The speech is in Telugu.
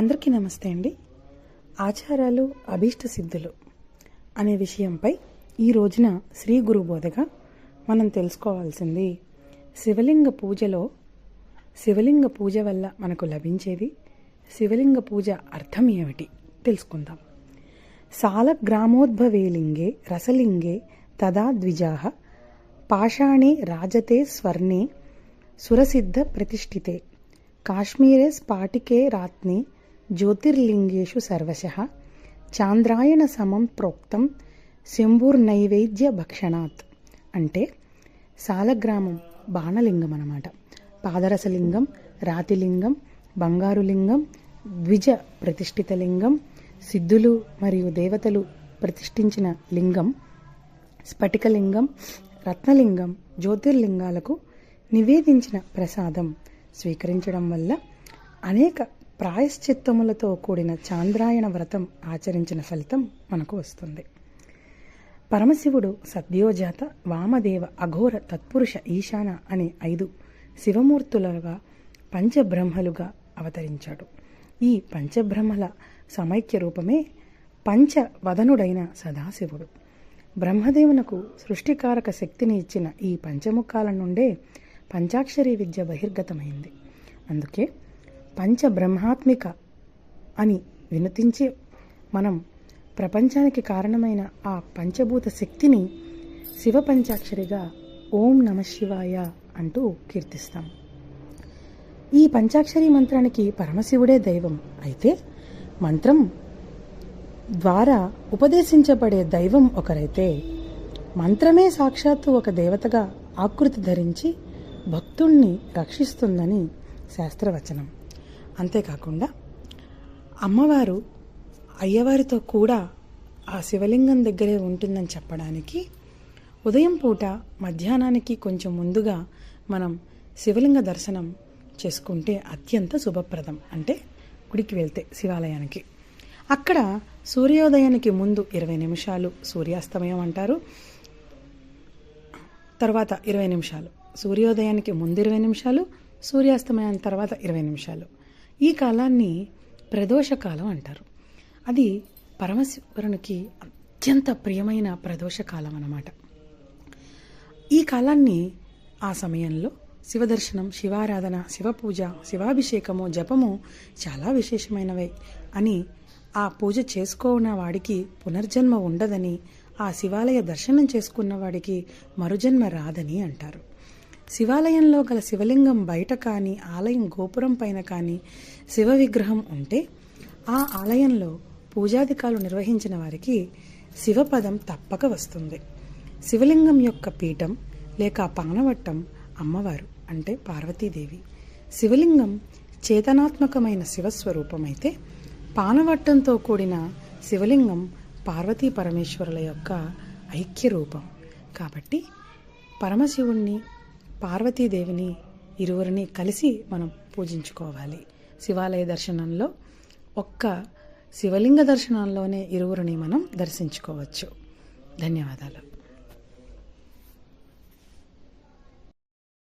అందరికీ నమస్తే అండి. ఆచారాలు అభీష్ట సిద్ధులు అనే విషయంపై ఈ రోజున శ్రీ గురు బోధగా మనం తెలుసుకోవాల్సింది శివలింగ పూజలో శివలింగ పూజ వల్ల మనకు లభించేది, శివలింగ పూజ అర్థం ఏమిటి తెలుసుకుందాం. సాలగ్రామోద్భవే లింగే రసలింగే తదా ద్విజాః పాషాణే రాజతే స్వర్ణే సురసిద్ధ ప్రతిష్ఠితే కాశ్మీరే స్ఫాటికే రాత్నే జ్యోతిర్లింగేషు సర్వశః చాంద్రాయణ సమం ప్రోక్తం శంభుర్నైవేద్య భక్షణాత్. అంటే సాలగ్రామం బాణలింగం అన్నమాట. పాదరసలింగం, రాతిలింగం, బంగారు లింగం, ద్విజ ప్రతిష్ఠిత లింగం, సిద్ధులు మరియు దేవతలు ప్రతిష్ఠించిన లింగం, స్ఫటికలింగం, రత్నలింగం, జ్యోతిర్లింగాలకు నివేదించిన ప్రసాదం స్వీకరించడం వల్ల అనేక ప్రాయశ్చిత్తములతో కూడిన చాంద్రాయణ వ్రతం ఆచరించిన ఫలితం మనకు వస్తుంది. పరమశివుడు సద్యోజాత, వామదేవ, అఘోర, తత్పురుష, ఈశాన అనే 5 శివమూర్తులుగా పంచబ్రహ్మలుగా అవతరించాడు. ఈ పంచబ్రహ్మల సమైక్య రూపమే పంచవదనుడైన సదాశివుడు. బ్రహ్మదేవునకు సృష్టికారక శక్తిని ఇచ్చిన ఈ పంచముఖాల నుండే పంచాక్షరీ విద్య బహిర్గతమైంది. అందుకే పంచబ్రహ్మాత్మిక అని వినుతించి మనం ప్రపంచానికి కారణమైన ఆ పంచభూత శక్తిని శివ పంచాక్షరిగా ఓం నమః శివాయ అంటూ కీర్తిస్తాం. ఈ పంచాక్షరి మంత్రానికి పరమశివుడే దైవం. అయితే మంత్రం ద్వారా ఉపదేశించబడే దైవం ఒకరైతే మంత్రమే సాక్షాత్తు ఒక దేవతగా ఆకృతి ధరించి భక్తుణ్ణి రక్షిస్తుందని శాస్త్రవచనం. అంతేకాకుండా అమ్మవారు అయ్యవారితో కూడా ఆ శివలింగం దగ్గరే ఉంటుందని చెప్పడానికి ఉదయం పూట మధ్యాహ్నానికి కొంచెం ముందుగా మనం శివలింగ దర్శనం చేసుకుంటే అత్యంత శుభప్రదం. అంటే గుడికి వెళ్తే శివాలయానికి అక్కడ సూర్యోదయానికి ముందు 20 నిమిషాలు సూర్యాస్తమయం అంటారు, తర్వాత 20 నిమిషాలు, సూర్యోదయానికి ముందు 20 నిమిషాలు, సూర్యాస్తమయానికి తర్వాత 20 నిమిషాలు. ఈ కాలాన్ని ప్రదోష కాలం అంటారు. అది పరమశివునికి అత్యంత ప్రియమైన ప్రదోష కాలం అన్నమాట. ఈ కాలాన్ని ఆ సమయంలో శివదర్శనం, శివారాధన, శివపూజ, శివాభిషేకము, జపము చాలా విశేషమైనవే అని, ఆ పూజ చేసుకున్న వాడికి పునర్జన్మ ఉండదని, ఆ శివాలయ దర్శనం చేసుకున్న వాడికి మరుజన్మ రాదని అంటారు. శివాలయంలో గల శివలింగం బయట కానీ, ఆలయం గోపురం పైన కానీ శివ విగ్రహం ఉంటే ఆ ఆలయంలో పూజాధికాలు నిర్వహించిన వారికి శివపదం తప్పక వస్తుంది. శివలింగం యొక్క పీఠం లేక పానవట్టం అమ్మవారు అంటే పార్వతీదేవి. శివలింగం చేతనాత్మకమైన శివస్వరూపమైతే పానవట్టంతో కూడిన శివలింగం పార్వతీ పరమేశ్వరుల యొక్క ఐక్య రూపం. కాబట్టి పరమశివుణ్ణి, పార్వతీదేవిని ఇరువురిని కలిసి మనం పూజించుకోవాలి. శివాలయ దర్శనంలో ఒక్క శివలింగ దర్శనంలోనే ఇరువురిని మనం దర్శించుకోవచ్చు. ధన్యవాదాలు.